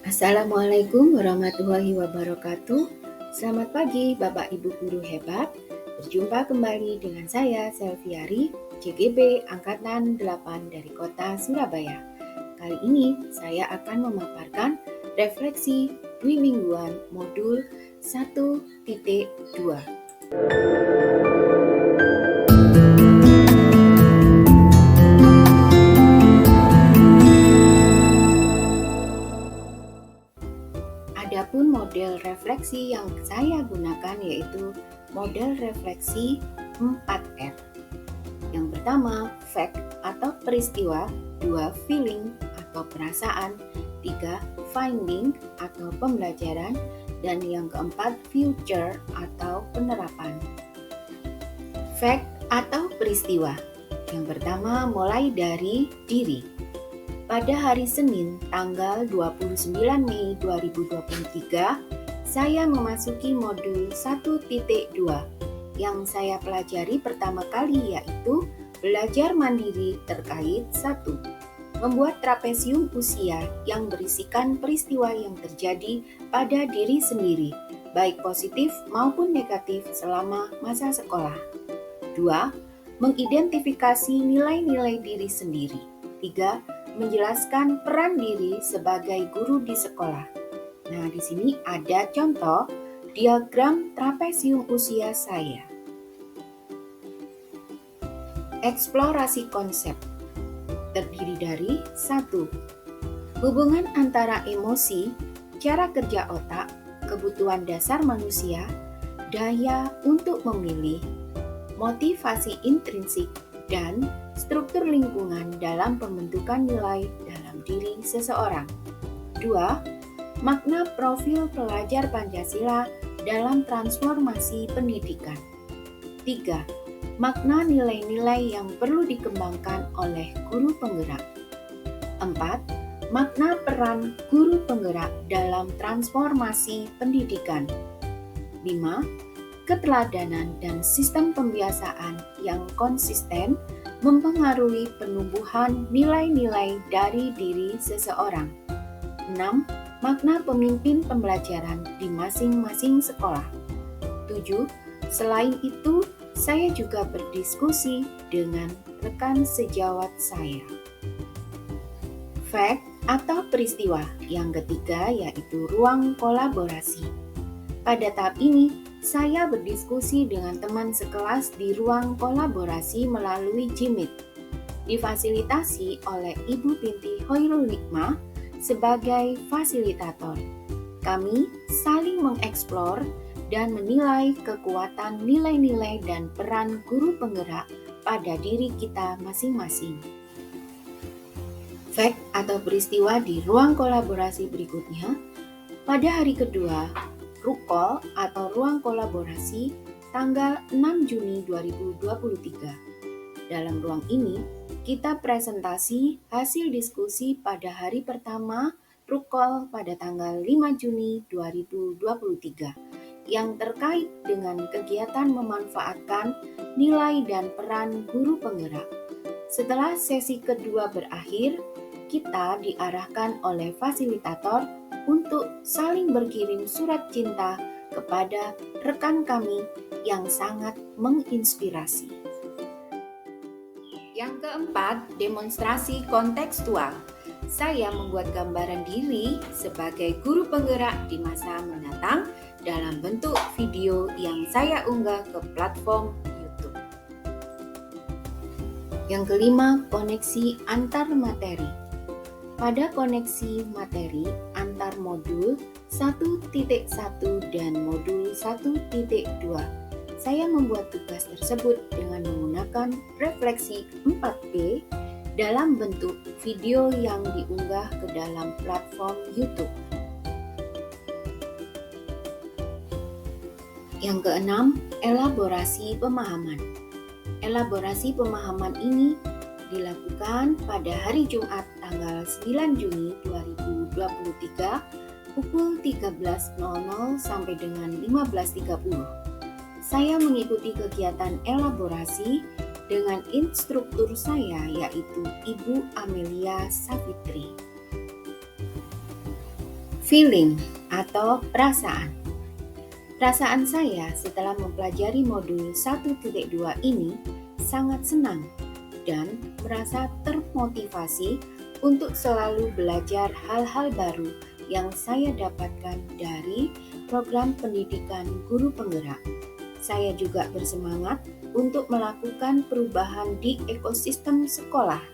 Assalamualaikum warahmatullahi wabarakatuh. Selamat pagi Bapak Ibu Guru hebat. Berjumpa kembali dengan saya Selviari, CGB Angkatan 8 dari Kota Surabaya. Kali ini saya akan memaparkan refleksi dwi mingguan modul 1.2. Adapun model refleksi yang saya gunakan yaitu model refleksi 4F. Yang pertama, fact atau peristiwa, 2 feeling atau perasaan, 3 finding atau pembelajaran, dan yang keempat future atau penerapan. Fact atau peristiwa. Yang pertama mulai dari diri. Pada hari Senin, tanggal 29 Mei 2023, saya memasuki modul 1.2 yang saya pelajari pertama kali yaitu belajar mandiri terkait 1. Membuat trapesium usia yang berisikan peristiwa yang terjadi pada diri sendiri, baik positif maupun negatif selama masa sekolah. 2. Mengidentifikasi nilai-nilai diri sendiri. 3. Menjelaskan peran diri sebagai guru di sekolah. Nah, di sini ada contoh diagram trapesium usia saya. Eksplorasi konsep terdiri dari 1. Hubungan antara emosi, cara kerja otak, kebutuhan dasar manusia, daya untuk memilih, motivasi intrinsik, dan struktur lingkungan dalam pembentukan nilai dalam diri seseorang. 2. Makna profil pelajar Pancasila dalam transformasi pendidikan. 3. Makna nilai-nilai yang perlu dikembangkan oleh guru penggerak. 4. Makna peran guru penggerak dalam transformasi pendidikan. 5. Keteladanan dan sistem pembiasaan yang konsisten mempengaruhi penumbuhan nilai-nilai dari diri seseorang. 6. Makna pemimpin pembelajaran di masing-masing sekolah. 7. Selain itu, saya juga berdiskusi dengan rekan sejawat saya. Fact atau peristiwa yang ketiga yaitu ruang kolaborasi. Pada tahap ini, saya berdiskusi dengan teman sekelas di ruang kolaborasi melalui Jimit, difasilitasi oleh Ibu Binti Hoirul Hikmah sebagai fasilitator. Kami saling mengeksplor dan menilai kekuatan nilai-nilai dan peran guru penggerak pada diri kita masing-masing. Fact atau peristiwa di ruang kolaborasi berikutnya, pada hari kedua, Rukol atau ruang kolaborasi tanggal 6 Juni 2023. Dalam ruang ini, kita presentasi hasil diskusi pada hari pertama Rukol pada tanggal 5 Juni 2023 yang terkait dengan kegiatan memanfaatkan nilai dan peran guru penggerak. Setelah sesi kedua berakhir, kita diarahkan oleh fasilitator untuk saling berkirim surat cinta kepada rekan kami yang sangat menginspirasi. Yang keempat, demonstrasi kontekstual. Saya membuat gambaran diri sebagai guru penggerak di masa mendatang dalam bentuk video yang saya unggah ke platform YouTube. Yang kelima, koneksi antar materi. Pada koneksi materi antar modul 1.1 dan modul 1.2, saya membuat tugas tersebut dengan menggunakan refleksi 4P dalam bentuk video yang diunggah ke dalam platform YouTube. Yang keenam, elaborasi pemahaman. Elaborasi pemahaman ini dilakukan pada hari Jumat tanggal 9 Juni 2023 pukul 13.00 sampai dengan 15.30. Saya mengikuti kegiatan elaborasi dengan instruktur saya yaitu Ibu Amelia Savitri. Feeling atau perasaan. Perasaan saya setelah mempelajari modul 1.2 ini sangat senang dan merasa termotivasi untuk selalu belajar hal-hal baru yang saya dapatkan dari program pendidikan guru penggerak. Saya juga bersemangat untuk melakukan perubahan di ekosistem sekolah,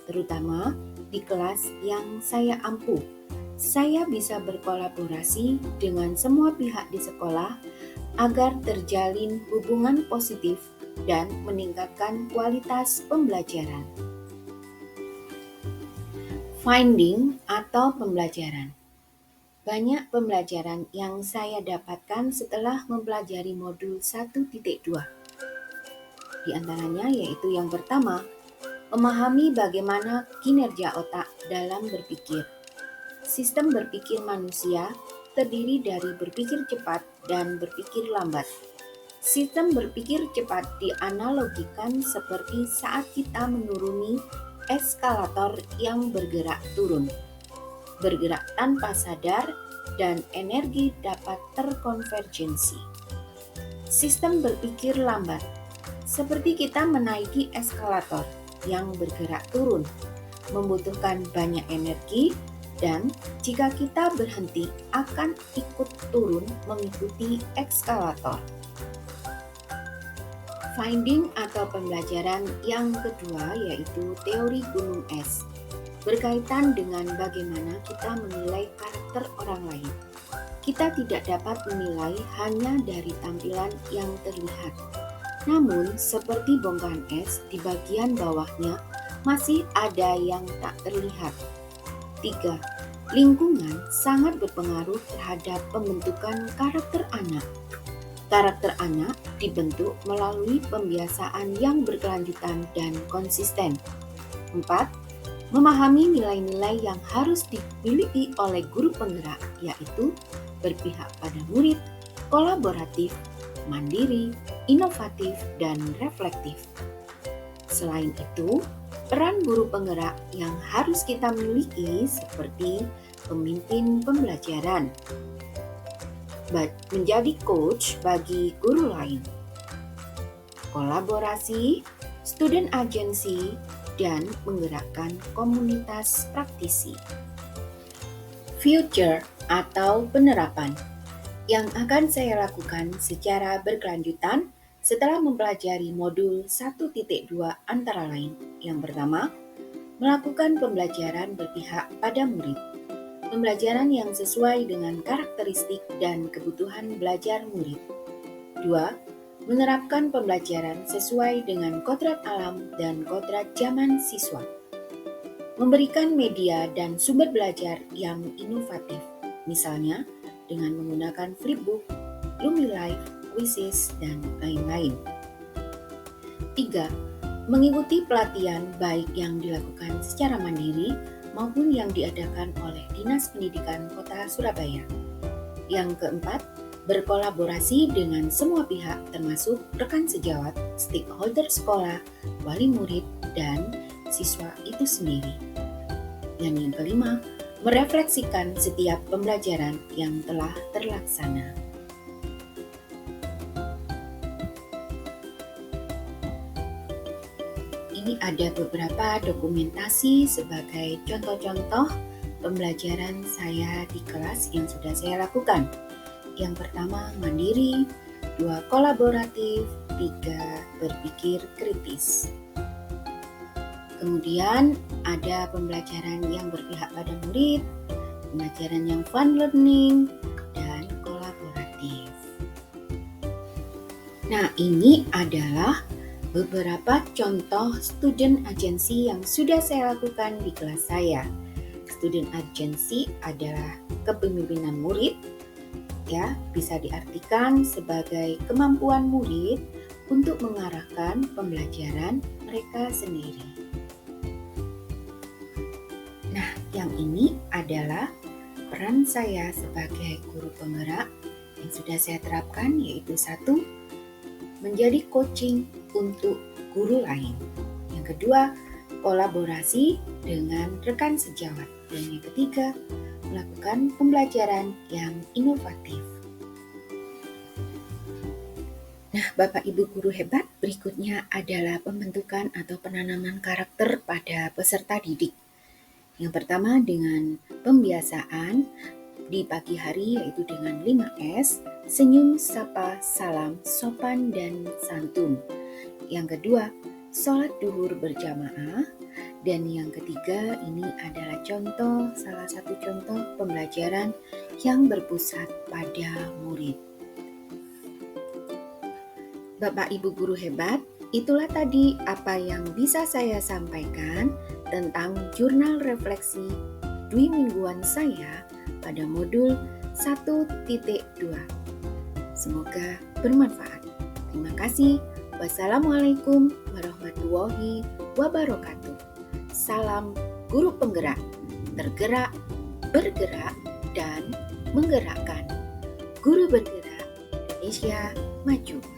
terutama di kelas yang saya ampuh. Saya bisa berkolaborasi dengan semua pihak di sekolah agar terjalin hubungan positif dan meningkatkan kualitas pembelajaran. Finding atau pembelajaran. Banyak pembelajaran yang saya dapatkan setelah mempelajari modul 1.2. Di antaranya yaitu yang pertama, memahami bagaimana kinerja otak dalam berpikir. Sistem berpikir manusia terdiri dari berpikir cepat dan berpikir lambat. Sistem berpikir cepat dianalogikan seperti saat kita menuruni eskalator yang bergerak turun, bergerak tanpa sadar, dan energi dapat terkonvergensi. Sistem berpikir lambat, seperti kita menaiki eskalator yang bergerak turun, membutuhkan banyak energi, dan jika kita berhenti akan ikut turun mengikuti eskalator. Finding atau pembelajaran yang kedua yaitu teori gunung es, berkaitan dengan bagaimana kita menilai karakter orang lain. Kita tidak dapat menilai hanya dari tampilan yang terlihat. Namun, seperti bongkahan es, di bagian bawahnya masih ada yang tak terlihat. 3. Lingkungan sangat berpengaruh terhadap pembentukan karakter anak. Karakter anak dibentuk melalui pembiasaan yang berkelanjutan dan konsisten. 4. Memahami nilai-nilai yang harus dimiliki oleh guru penggerak, yaitu berpihak pada murid, kolaboratif, mandiri, inovatif, dan reflektif. Selain itu, peran guru penggerak yang harus kita miliki seperti pemimpin pembelajaran, menjadi coach bagi guru lain, kolaborasi, student agency, dan menggerakkan komunitas praktisi. Future atau penerapan yang akan saya lakukan secara berkelanjutan setelah mempelajari modul 1.2 antara lain. Yang pertama, melakukan pembelajaran berpihak pada murid. Pembelajaran yang sesuai dengan karakteristik dan kebutuhan belajar murid. 2. Menerapkan pembelajaran sesuai dengan kodrat alam dan kodrat zaman siswa. Memberikan media dan sumber belajar yang inovatif, misalnya dengan menggunakan Flipbook, LumiLife, Quizzes, dan lain-lain. 3. Mengikuti pelatihan baik yang dilakukan secara mandiri maupun yang diadakan oleh Dinas Pendidikan Kota Surabaya. Yang keempat, berkolaborasi dengan semua pihak termasuk rekan sejawat, stakeholder sekolah, wali murid, dan siswa itu sendiri. Dan yang kelima, merefleksikan setiap pembelajaran yang telah terlaksana. Ini ada beberapa dokumentasi sebagai contoh-contoh pembelajaran saya di kelas yang sudah saya lakukan. Yang pertama, mandiri. 2. Kolaboratif. 3. Berpikir kritis. Kemudian ada pembelajaran yang berpihak pada murid, pembelajaran yang fun learning, dan kolaboratif. Nah, ini adalah beberapa contoh student agency yang sudah saya lakukan di kelas saya. Student agency adalah kepemimpinan murid, ya, bisa diartikan sebagai kemampuan murid untuk mengarahkan pembelajaran mereka sendiri. Nah, yang ini adalah peran saya sebagai guru penggerak yang sudah saya terapkan, yaitu 1. Menjadi coaching untuk guru lain. Yang kedua, kolaborasi dengan rekan sejawat. Dan yang ketiga, melakukan pembelajaran yang inovatif. Nah, Bapak Ibu guru hebat, berikutnya adalah pembentukan atau penanaman karakter pada peserta didik. Yang pertama dengan pembiasaan di pagi hari, yaitu dengan 5S, senyum, sapa, salam, sopan, dan santun. Yang kedua, sholat duhur berjamaah. Dan yang ketiga, ini adalah salah satu contoh pembelajaran yang berpusat pada murid. Bapak Ibu guru hebat, itulah tadi apa yang bisa saya sampaikan tentang jurnal refleksi dwi mingguan saya pada modul 1.2. Semoga bermanfaat. Terima kasih. Wassalamualaikum warahmatullahi wabarakatuh. Salam guru penggerak, tergerak, bergerak, dan menggerakkan. Guru bergerak, Indonesia maju.